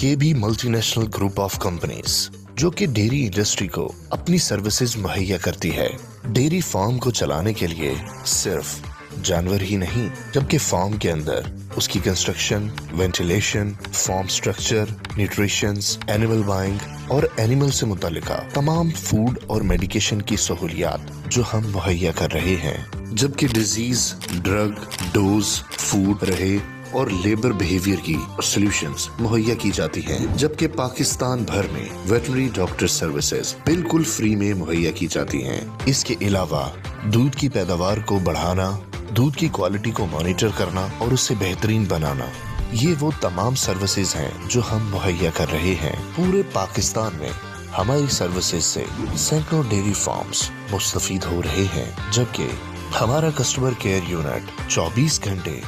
KB multinational group of companies जो कि dairy industry को अपनी सर्विसेज मुहैया करती है। डेयरी फार्म को चलाने के लिए सिर्फ जानवर ही नहीं, जबकि फार्म के अंदर उसकी construction, ventilation, farm structure, nutritions, animal buying और एनिमल से मुतालिका तमाम फूड और मेडिकेशन की सहूलियात जो हम मुहैया कर रहे हैं, जबकि डिजीज, ड्रग, डोज, फूड रहे और लेबर बिहेवियर की सॉल्यूशंस मुहैया की जाती हैं, जबकि पाकिस्तान भर में वेटरनरी डॉक्टर सर्विसेज बिल्कुल फ्री में मुहैया की जाती हैं। इसके अलावा दूध की पैदावार को बढ़ाना, दूध की क्वालिटी को मॉनिटर करना और उसे बेहतरीन बनाना, ये वो तमाम सर्विसेज हैं जो हम मुहैया कर रहे हैं। पूरे पाकिस्तान में हमारी सर्विसेज से सैकड़ों डेयरी फार्म्स मुस्तफीद हो रहे हैं, जबकि हमारा कस्टमर केयर यूनिट 24 घंटे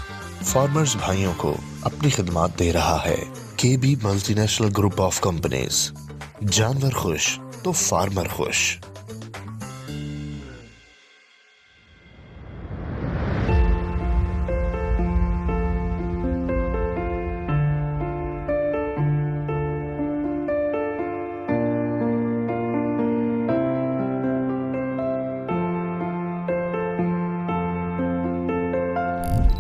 फार्मर्स भाइयों को अपनी खिदमत दे रहा है। केबी मल्टीनेशनल ग्रुप ऑफ कंपनीज, जानवर खुश तो फार्मर खुश।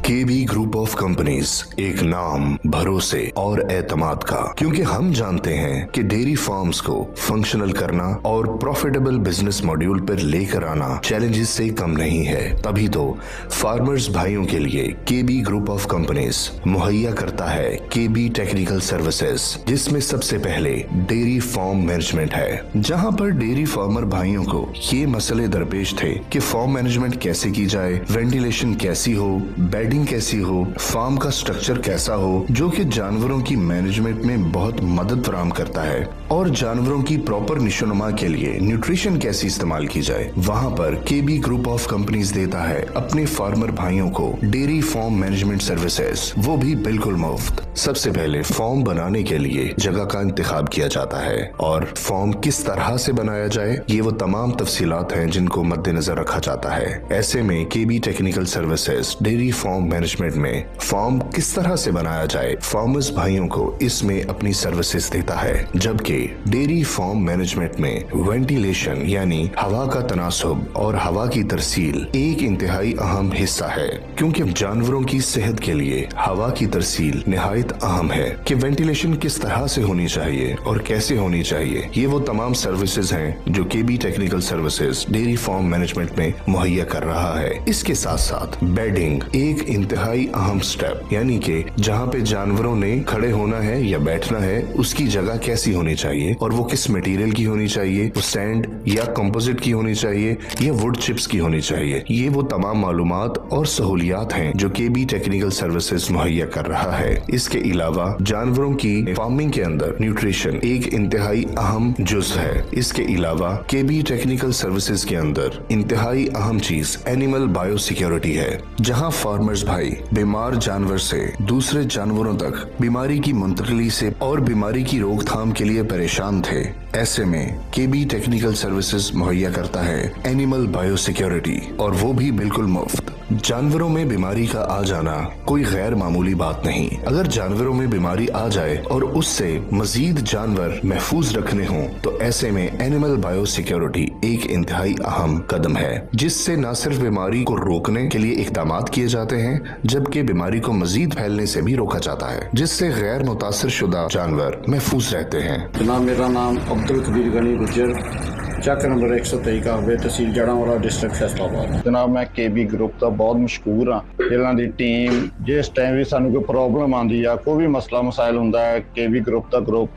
केबी ग्रुप ऑफ कंपनीज, एक नाम, भरोसे और एतमाद का, क्योंकि हम जानते हैं कि डेयरी फार्म्स को फंक्शनल करना और प्रॉफिटेबल बिजनेस मॉड्यूल पर लेकर आना चैलेंजेस से कम नहीं है। तभी तो फार्मर्स भाइयों के लिए केबी ग्रुप ऑफ कंपनीज मुहैया करता है केबी टेक्निकल सर्विसेज, जिसमें सबसे पहले डेयरी फार्म मैनेजमेंट है, जहां पर डेयरी फार्मर भाइयों को ये मसले दरपेश थे कि फार्म मैनेजमेंट कैसे की जाए, वेंटिलेशन कैसी हो, बेडिंग कैसी हो, फार्म का स्ट्रक्चर कैसा हो, जो कि जानवरों की मैनेजमेंट में बहुत मदद फराहम करता है, और जानवरों की प्रॉपर निशोनुमा के लिए न्यूट्रिशन कैसी इस्तेमाल की जाए। वहाँ पर केबी ग्रुप ऑफ कंपनीज देता है अपने फार्मर भाइयों को डेयरी फार्म मैनेजमेंट सर्विसेज, वो भी बिल्कुल मुफ्त। सबसे पहले फार्म बनाने के लिए जगह का इंतखाब किया जाता है और फार्म किस तरह से बनाया जाए, ये वो तमाम तफसीलात हैं जिनको मद्देनजर रखा जाता है। ऐसे में KB technical services dairy farm management में फार्म किस तरह से बनाया जाए, फार्मर्स भाइयों को इसमें अपनी सर्विसेज देता है, जबकि डेयरी फार्म मैनेजमेंट में वेंटिलेशन यानी हवा का तनासुब और हवा की तरसील एक इंतहाई अहम हिस्सा है, क्योंकि जानवरों की सेहत के लिए हवा की तरसील निहायत अहम है कि वेंटिलेशन किस तरह से होनी चाहिए और कैसे होनी चाहिए। ये वो तमाम सर्विसेज हैं जो KB technical services dairy farm management में मुहैया कर रहा है। इसके साथ साथ बेडिंग एक इंतहाई अहम स्टेप, यानी कि जहाँ पे जानवरों ने खड़े होना है या बैठना है, उसकी जगह कैसी होनी चाहिए और वो किस मटेरियल की होनी चाहिए, वो सैंड या कंपोजिट की होनी चाहिए या वुड चिप्स की होनी चाहिए। ये वो तमाम मालूमात और सहूलियात हैं जो केबी टेक्निकल सर्विसेज मुहैया कर रहा है। इसके अलावा जानवरों की फार्मिंग के अंदर न्यूट्रिशन एक इंतहाई अहम जुज़ है। इसके अलावा केबी टेक्निकल सर्विसेज के अंदर इंतहाई अहम चीज एनिमल बायो सिक्योरिटी है, जहाँ फार्मर्स भाई बीमार जानवर से दूसरे जानवरों तक बीमारी की मुंतकिली से और बीमारी की रोकथाम के लिए परेशान थे। ऐसे में केबी टेक्निकल सर्विसेज मुहैया करता है एनिमल बायो सिक्योरिटी, और वो भी बिल्कुल मुफ्त। जानवरों में बीमारी का आ जाना कोई गैर मामूली बात नहीं। अगर जानवरों में बीमारी आ जाए और उससे मजीद जानवर महफूज रखने हों, तो ऐसे में एनिमल बायो सिक्योरिटी एक इंतहाई अहम कदम है, जिससे न सिर्फ बीमारी को रोकने के लिए इकदाम किए जाते हैं, जबकि बीमारी को मजीद फैलने से भी रोका जाता है, जिससे गैर मुतासिर शुदा जानवर महफूज रहते हैं। जनाब, मेरा नाम अब्दुल कबीर गनी गुज्जर, चक नंबर 123 का होवे, तहसील जड़ांवाला, डिस्ट्रिक्ट फैसलाबाद। जनाब, मैं केबी ग्रुप ਦਾ ਬਹੁਤ ਮਸ਼ਹੂਰ ਹਾਂ। ਇਹਨਾਂ ਦੀ ਟੀਮ ਜਿਸ ਟਾਈਮ ਵੀ ਸਾਨੂੰ ਕੋਈ ਪ੍ਰੋਬਲਮ ਆਉਂਦੀ ਆ, ਕੋਈ ਵੀ ਮਸਲਾ ਮਸਾਇਲ ਹੁੰਦਾ ਹੈ, केबी ग्रुप ਦਾ ਗਰੁੱਪ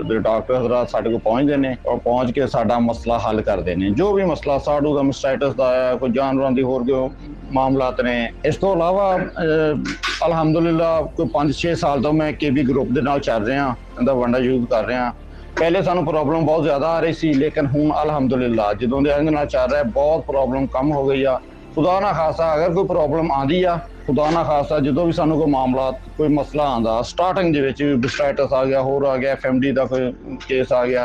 ਦੇ ਡਾਕਟਰ ਹਜ਼ਰਾਤ ਸਾਡੇ ਕੋਲ ਪਹੁੰਚਦੇ ਨੇ ਔਰ ਪਹੁੰਚ ਕੇ ਸਾਡਾ ਮਸਲਾ ਹੱਲ ਕਰਦੇ ਨੇ। ਜੋ ਵੀ ਮਸਲਾ ਸਾਡੂ ਦਾ ਮਸਟਾਈਟਸ ਦਾ ਹੈ, ਕੋਈ ਜਾਨਵਰਾਂ ਦੀ ਹੋਰ ਕੋਈ ਮਾਮਲਾਤ ਨੇ। ਇਸ ਤੋਂ ਇਲਾਵਾ ਅਲਹਮਦੁਲਿਲਾ ਕੋਈ 5-6 ਸਾਲ ਤੋਂ ਮੈਂ केबी ग्रुप ਦੇ ਨਾਲ ਚੱਲ ਰਿਹਾ, ਇਹਦਾ ਵੰਡਾ ਯੂਜ਼ ਕਰ ਰਿਹਾ। ਪਹਿਲੇ ਸਾਨੂੰ ਪ੍ਰੋਬਲਮ ਬਹੁਤ ਜ਼ਿਆਦਾ ਆ ਰਹੀ ਸੀ, ਲੇਕਿਨ ਹੁਣ ਅਲਹਮਦੁਲਿਲਾ ਜਦੋਂ ਦੇ ਇਹਦੇ ਨਾਲ ਚੱਲ ਰਿਹਾ ਬਹੁਤ ਪ੍ਰੋਬਲਮ ਕਮ ਹੋ ਗਈ ਆ। खुदा ना खासा अगर कोई प्रॉब्लम आती आ, खुदा ना खासा जो भी सानू कोई मामला कोई मसला आता, स्टार्टिंग के बिस्टाइटस आ गया, होर आ गया, FMD का कोई केस आ गया,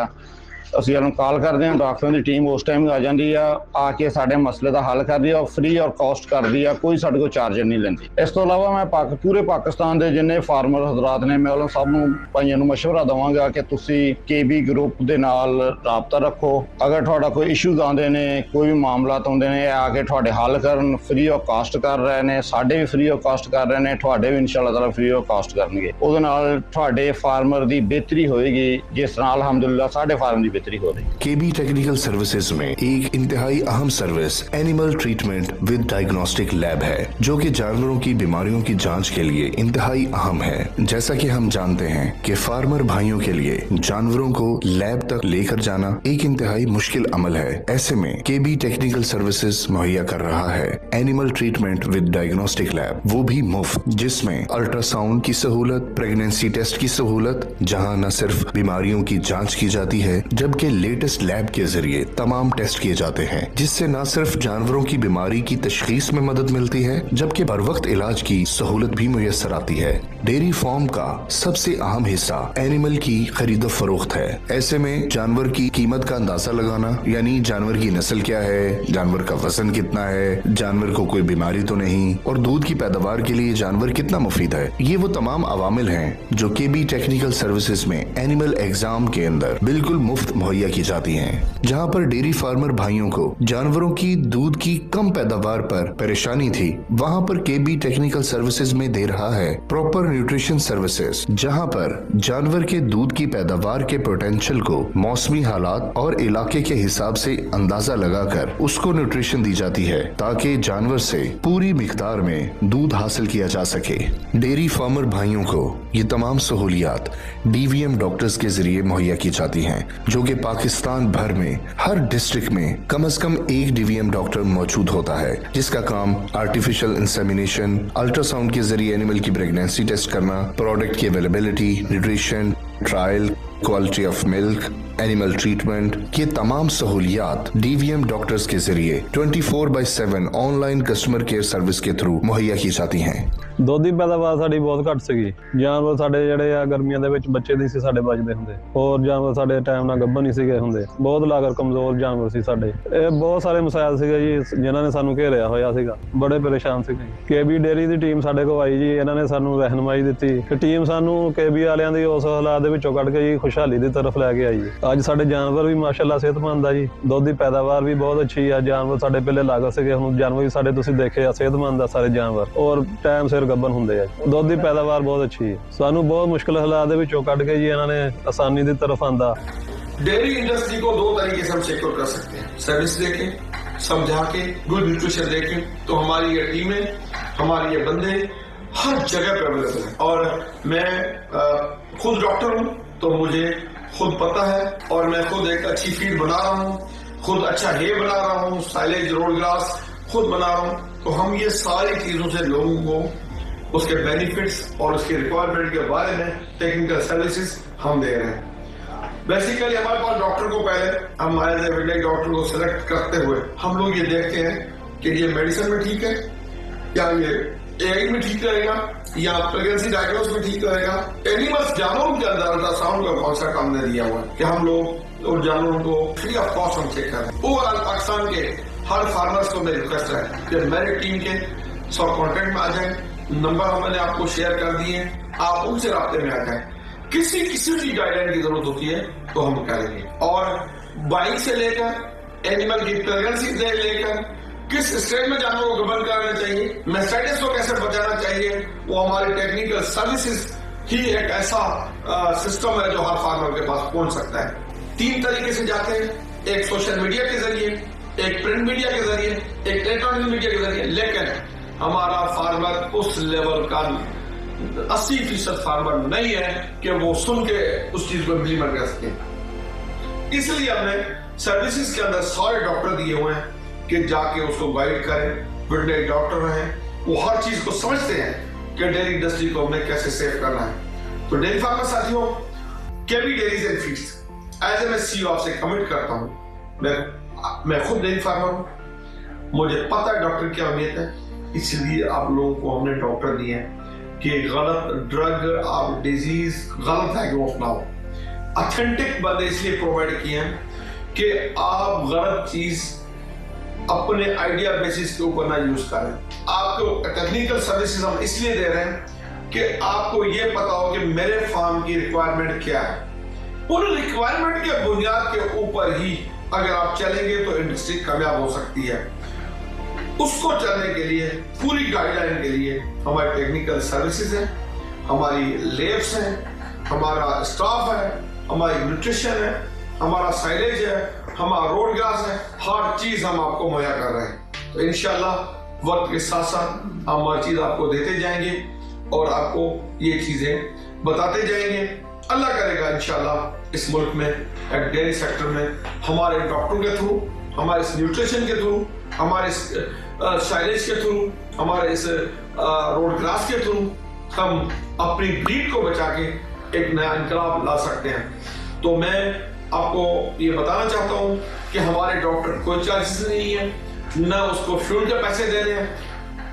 ਅਸੀਂ ਉਹਨੂੰ ਕਾਲ ਕਰਦੇ ਹਾਂ, ਡਾਕਟਰਾਂ ਦੀ ਟੀਮ ਉਸ ਟਾਈਮ ਆ ਜਾਂਦੀ ਆ ਕੇ ਸਾਡੇ ਮਸਲੇ ਦਾ ਹੱਲ ਕਰਦੀ ਆ, ਫ੍ਰੀ ਔਰ ਕਾਸਟ ਕਰਦੀ ਆ, ਕੋਈ ਸਾਡੇ ਕੋਲ ਚਾਰਜ ਨਹੀਂ ਲੈਂਦੀ। ਇਸ ਤੋਂ ਇਲਾਵਾ ਮੈਂ ਪੂਰੇ ਪਾਕਿਸਤਾਨ ਦੇ ਜਿੰਨੇ ਫਾਰਮਰ ਹਜ਼ਰਾਤ ਨੇ, ਮੈਂ ਉਹਨਾਂ ਸਭ ਨੂੰ ਭਾਈਆਂ ਨੂੰ ਮਸ਼ਵਰਾ ਦਵਾਂਗਾ ਕਿ ਤੁਸੀਂ KB ਗਰੁੱਪ ਦੇ ਨਾਲ ਰਾਬਤਾ ਰੱਖੋ। ਅਗਰ ਤੁਹਾਡਾ ਕੋਈ ਇਸ਼ੂਜ਼ ਆਉਂਦੇ ਨੇ, ਕੋਈ ਵੀ ਮਾਮਲਾਤ ਆਉਂਦੇ ਨੇ, ਆ ਕੇ ਤੁਹਾਡੇ ਹੱਲ ਕਰਨ, ਫ੍ਰੀ ਆਫ ਕਾਸਟ ਕਰ ਰਹੇ ਨੇ, ਸਾਡੇ ਵੀ ਫ੍ਰੀ ਆਫ ਕਾਸਟ ਕਰ ਰਹੇ ਨੇ, ਤੁਹਾਡੇ ਵੀ ਇਨਸ਼ਾਅੱਲਾ ਤਾਲਾ ਫ੍ਰੀ ਆਫ ਕਾਸਟ ਕਰਨਗੇ। ਉਹਦੇ ਨਾਲ ਤੁਹਾਡੇ ਫਾਰਮਰ ਦੀ ਬਿਹਤਰੀ ਹੋਏਗੀ, ਜਿਸ ਨਾਲ ਅਲहम्दुलिल्लाह ਸਾਡੇ फार्म की बेहतरी हो रही है। KB टेक्निकल सर्विसेज में एक इंतहाई अहम service animal treatment with diagnostic lab है, जो कि जानवरों की बीमारियों की जांच के लिए इंतहाई अहम है। जैसा कि हम जानते हैं कि फार्मर भाइयों के लिए जानवरों को लैब तक लेकर जाना एक इंतहाई मुश्किल अमल है। ऐसे में KB टेक्निकल सर्विसेज मुहैया कर रहा है animal treatment with diagnostic lab, वो भी मुफ्त, जिसमें अल्ट्रासाउंड की सहूलत, प्रेगनेंसी टेस्ट की सहूलत, जहां न सिर्फ बीमारियों की जांच की जाती है जबकि लेटेस्ट लैब के जरिए तमाम टेस्ट किए जाते हैं, जिससे न सिर्फ जानवरों की बीमारी की तशखीस में मदद मिलती है जबकि बर वक्त इलाज की सहूलत भी मुयस्सर आती है। डेयरी फार्म का सबसे अहम हिस्सा एनिमल की खरीदो फरोख्त है। ऐसे में जानवर की कीमत का अंदाजा लगाना, यानी जानवर की नस्ल क्या है, जानवर का वजन कितना है, जानवर को कोई बीमारी तो नहीं, और दूध की पैदावार के लिए जानवर कितना मुफीद है, ये वो तमाम अवामिल हैं जो KB टेक्निकल सर्विसेज में एनिमल एग्जाम के अंदर बिल्कुल मुफ्त मुहैया की जाती हैं। जहां पर डेयरी फार्मर भाइयों को जानवरों की दूध की कम पैदावार पर परेशानी थी, वहां पर KB टेक्निकल सर्विसेज में दे रहा है प्रॉपर न्यूट्रिशन सर्विसेज, जहां पर जानवर के दूध की पैदावार के पोटेंशियल को मौसमी हालात और इलाके के हिसाब से अंदाजा लगाकर उसको न्यूट्रिशन दी जाती है ताकि जानवर से पूरी मिकदार में दूध हासिल किया जा सके। डेयरी फार्मर भाइयों को ये तमाम सहूलियात DVM डॉक्टर्स के जरिए मुहैया की जाती हैं, जो कि पाकिस्तान भर में हर डिस्ट्रिक्ट में कम से कम एक DVM डॉक्टर मौजूद होता है, जिसका काम आर्टिफिशियल इंसेमिनेशन, अल्ट्रासाउंड के जरिए एनिमल की प्रेगनेंसी टेस्ट करना, प्रोडक्ट की availability, nutrition, trial, quality of milk, animal treatment, ये तमाम सहूलियात DVM डॉक्टर्स के जरिए 24/7 ऑनलाइन कस्टमर केयर सर्विस के थ्रू मुहैया की जाती हैं। ਦੁੱਧ ਦੀ ਪੈਦਾਵਾਰ ਸਾਡੀ ਬਹੁਤ ਘੱਟ ਸੀਗੀ। ਜਾਨਵਰ ਸਾਡੇ ਜਿਹੜੇ ਆ ਗਰਮੀਆਂ ਦੇ ਵਿੱਚ ਬੱਚੇ ਨਹੀਂ ਸੀ ਸਾਡੇ ਬਚਦੇ ਹੁੰਦੇ, ਹੋਰ ਜਾਨਵਰ ਸਾਡੇ ਟਾਈਮ ਨਾਲ ਗੱਭਣ ਨਹੀਂ ਸੀਗੇ ਹੁੰਦੇ, ਬਹੁਤ ਲਾਗਰ ਕਮਜ਼ੋਰ ਜਾਨਵਰ ਸੀ ਸਾਡੇ। ਇਹ ਬਹੁਤ ਸਾਰੇ ਮਸਾਇਲ ਸੀਗੇ ਜੀ ਜਿਨ੍ਹਾਂ ਨੇ ਸਾਨੂੰ ਘੇਰਿਆ ਹੋਇਆ ਸੀਗਾ, ਬੜੇ ਪਰੇਸ਼ਾਨ ਸੀਗੇ। KB ਡੇਅਰੀ ਦੀ ਟੀਮ ਸਾਡੇ ਕੋਲ ਆਈ ਜੀ, ਇਹਨਾਂ ਨੇ ਸਾਨੂੰ ਰਹਿਨਮਾਈ ਦਿੱਤੀ ਕਿ ਟੀਮ ਸਾਨੂੰ KB ਵਾਲਿਆਂ ਦੀ ਉਸ ਹਾਲਾਤ ਦੇ ਵਿੱਚੋਂ ਕੱਢ ਕੇ ਜੀ ਖੁਸ਼ਹਾਲੀ ਦੀ ਤਰਫ ਲੈ ਕੇ ਆਈ ਜੀ। ਅੱਜ ਸਾਡੇ ਜਾਨਵਰ ਵੀ ਮਾਸ਼ਾਅੱਲਾ ਸਿਹਤਮੰਦ ਆ ਜੀ, ਦੁੱਧ ਦੀ ਪੈਦਾਵਾਰ ਵੀ ਬਹੁਤ ਅੱਛੀ ਆ। ਜਾਨਵਰ ਸਾਡੇ ਪਹਿਲੇ ਲਾਗਰ ਸੀਗੇ, ਹੁਣ ਜਾਨਵਰ ਵੀ ਸਾਡੇ ਤੁਸੀਂ ਦੇਖੇ ਆ ਸਿਹਤਮੰਦ ਆ ਸਾਰੇ ਜਾਨਵਰ, ਔਰ ਟਾਈਮ ਸਿਰ ਗੱਭਣ ਹੁੰਦੇ ਆ। ਦੁੱਧ ਦੀ ਪੈਦਾਵਾਰ ਬਹੁਤ ਅੱਛੀ ਹੈ। ਸਾਨੂੰ ਬਹੁਤ ਮੁਸ਼ਕਿਲ ਹਾਲਾਤ ਦੇ ਵਿੱਚੋਂ ਕੱਢ ਕੇ ਜੀ ਇਹਨਾਂ ਨੇ ਆਸਾਨੀ ਦੀ ਤਰਫ आंदा। डेयरी इंडस्ट्री को दो तरीके से हम सिक्योर कर सकते हैं, सर्विस देके, समझा के, गुड न्यूट्रिशन देके। तो हमारी ये टीमें, हमारी ये बंदे हर जगह पे अवेलेबल है। और मैं खुद डॉक्टर हूँ तो मुझे खुद पता है, और मैं खुद एक अच्छी फीड बना रहा हूँ, खुद अच्छा हे बना रहा हूँ, साइलेज, रोड ग्रास खुद बना रहा हूँ। तो हम ये सारी चीजों से लोगों को उसके बेनिफिट्स और उसके रिक्वायरमेंट के बारे में टेक्निकल सर्विसेज हम दे रहे हैं। बेसिकली हमारे पास डॉक्टर को पहले हम एज ए डॉक्टर को सिलेक्ट करते हुए हम लोग ये देखते हैं कि ये मेडिसिन में ठीक है, या ये एग में ठीक रहेगा, या प्रेगनेंसी डायग्नोस में ठीक रहेगा। एनिमल्स जानवरों के अंदर अल्ट्रासाउंड का कॉन्सेप्ट हमने दिया हुआ है कि हम लोग उन जानवरों को फ्री ऑफ कॉस्ट हम चेक करें। ओवरऑल पाकिस्तान के हर फार्मर्स को मेरी रिक्वेस्ट है कि मेरे टीम के सब कॉन्टेक्ट में आ जाए। नंबर मैंने आपको शेयर कर दिए, आप उनसे राब्ते में आ जाए। किसी की गाइडलाइन की जरूरत होती है तो हम करेंगे। और बाइक से लेकर एनिमल की प्रेगनेंसी से लेकर किस स्टेज में जानवर को गबन कराना चाहिए, मेस्टाइटिस को कैसे बचाना चाहिए, वो हमारी टेक्निकल सर्विसेज ही एक ऐसा सिस्टम है जो हर फार्मर के पास पहुंच सकता है। 3 तरीके से जाते हैं, एक सोशल मीडिया के जरिए, एक प्रिंट मीडिया के जरिए, एक इलेक्ट्रॉनिक मीडिया के जरिए। लेकिन हमारा फार्मर उस लेवल का 80% फार्मर नहीं है कि वो सुन के उस चीज को इम्प्लीमेंट कर सके। इसलिए हमने सर्विसेज के अंदर सारे डॉक्टर दिए हुए हैं कि जाके उसको गाइड करें, वेटरनरी डॉक्टर हैं, वो हर चीज को समझते हैं कि डेयरी इंडस्ट्री को हमने कैसे सेव करना है। तो डेयरी फार्मर साथियों, KB dairies and feeds as a मैं CEO आपसे कमिट करता हूं। मैं खुद डेयरी फार्मर हूं, मुझे पता है डॉक्टर की अहमियत है, इसलिए आप लोगों को हमने डॉक्टर दिए हैं कि गलत ड्रग और डिजीज गलत डायग्नोस ना हो। ऑथेंटिक बंदे इसलिए प्रोवाइड किए हैं कि आप गलत चीज अपने आइडिया बेसिस के ऊपर ना यूज करें। आपको टेक्निकल सर्विसेज हम इसलिए दे रहे हैं कि आपको ये पता हो कि मेरे फार्म की रिक्वायरमेंट क्या है। उन रिक्वायरमेंट के बुनियाद के ऊपर ही अगर आप चलेंगे तो इंडस्ट्री कामयाब हो सकती है। उसको चलने के लिए पूरी गाइडलाइन के लिए हमारी टेक्निकल सर्विसेज है, हमारी लैब्स हैं, हमारा स्टाफ है, हमारी न्यूट्रिशन है, हमारा साइलेज है, हमारा रोड ग्रास है, हर चीज हम आपको मुहैया कर रहे हैं। तो इंशाल्लाह वक्त के साथ साथ हम हर चीज आपको देते जाएंगे और आपको ये चीजें बताते जाएंगे। अल्लाह करेगा इंशाल्लाह इस मुल्क में एक डेयरी सेक्टर में हमारे डॉक्टरों के थ्रू, हमारे इस न्यूट्रिशन के थ्रू, हमारे इस साइलेज के थ्रू, हमारे इस रोड ग्रास के थ्रू हम अपनी ब्रीड को बचा के एक नया इनकलाब ला सकते हैं। तो मैं आपको ये बताना चाहता हूँ कि हमारे डॉक्टर कोई चार्जेस नहीं है, ना उसको फ्यूल के पैसे दे रहे हैं,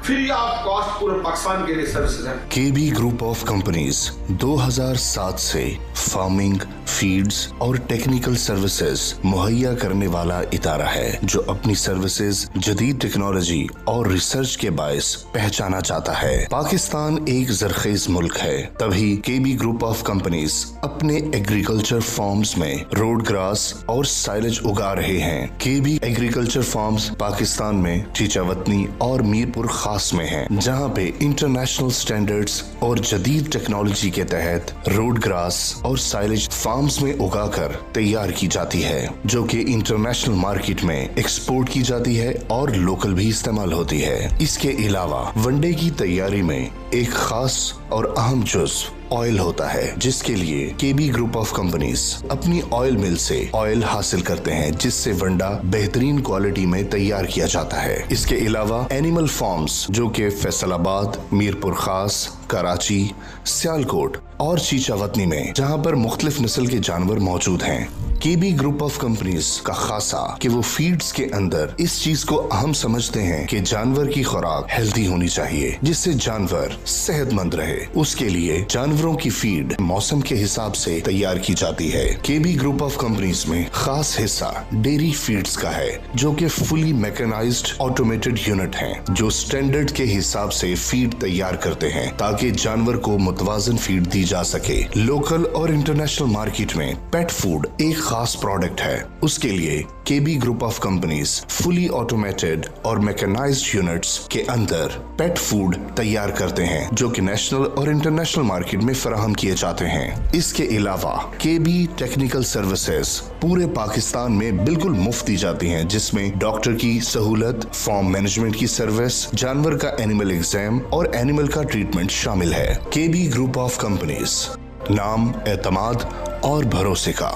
फ्री ऑफ कॉस्ट पूरे पाकिस्तान के लिए सर्विसेज हैं। केबी ग्रुप ऑफ कंपनीज 2007 से फार्मिंग, फीड्स और टेक्निकल सर्विसेज मुहैया करने वाला इदारा है जो अपनी सर्विसेज जदीद टेक्नोलॉजी और रिसर्च के बायस पहचाना जाता है। पाकिस्तान एक जरखेज मुल्क है, तभी केबी ग्रुप ऑफ कंपनीज अपने एग्रीकल्चर फार्म्स में रोड ग्रास और साइलेज उगा रहे हैं। केबी एग्रीकल्चर फार्म्स पाकिस्तान में चीचावतनी और मीरपुर खास में हैं, जहां पे इंटरनेशनल स्टैंडर्ड्स और जदीद टेक्नोलॉजी के तहत रोड ग्रास और साइलेज फार्म्स में उगाकर तैयार की जाती है, जो कि इंटरनेशनल मार्केट में एक्सपोर्ट की जाती है और लोकल भी इस्तेमाल होती है। इसके अलावा वनडे की तैयारी में एक खास और अहम जुज़्व ऑयल होता है, जिसके लिए केबी ग्रुप ऑफ कंपनीज अपनी ऑयल मिल से ऑयल हासिल करते हैं, जिससे वंडा बेहतरीन क्वालिटी में तैयार किया जाता है। इसके अलावा एनिमल फार्म्स जो कि फैसलाबाद, मीरपुर खास, कराची, सियालकोट और चीचावतनी में, जहां पर मुख्तलिफ नस्ल के जानवर मौजूद हैं। केबी ग्रुप ऑफ कंपनीज का खासा कि वो फीड्स के अंदर इस चीज को अहम समझते हैं कि जानवर की खुराक हेल्दी होनी चाहिए, जिससे जानवर सेहतमंद रहे। उसके लिए जानवरों की फीड मौसम के हिसाब से तैयार की जाती है। केबी ग्रुप ऑफ कंपनीज में खास हिस्सा डेयरी फीड्स का है, जो कि फुली मैकेनाइज्ड ऑटोमेटेड यूनिट हैं, जो स्टैंडर्ड के हिसाब से फीड तैयार करते हैं ताकि जानवर को मुतवाजन फीड दी जा सके। लोकल और इंटरनेशनल मार्केट में पेट फूड एक खास प्रोडक्ट है। उसके लिए KB group of companies fully automated और मैकेनाइज्ड यूनिट्स के अंदर पेट फूड तैयार करते हैं, जो कि नेशनल और इंटरनेशनल मार्केट में फराहम किए जाते हैं। इसके अलावा केबी टेक्निकल सर्विसेज पूरे पाकिस्तान में बिल्कुल मुफ्त दी जाती हैं, जिसमें डॉक्टर की सहूलत, फार्म मैनेजमेंट की सर्विस, जानवर का एनिमल एग्जाम और एनिमल का ट्रीटमेंट शामिल है। केबी ग्रुप ऑफ कंपनीज, नाम, एतमाद और भरोसे का।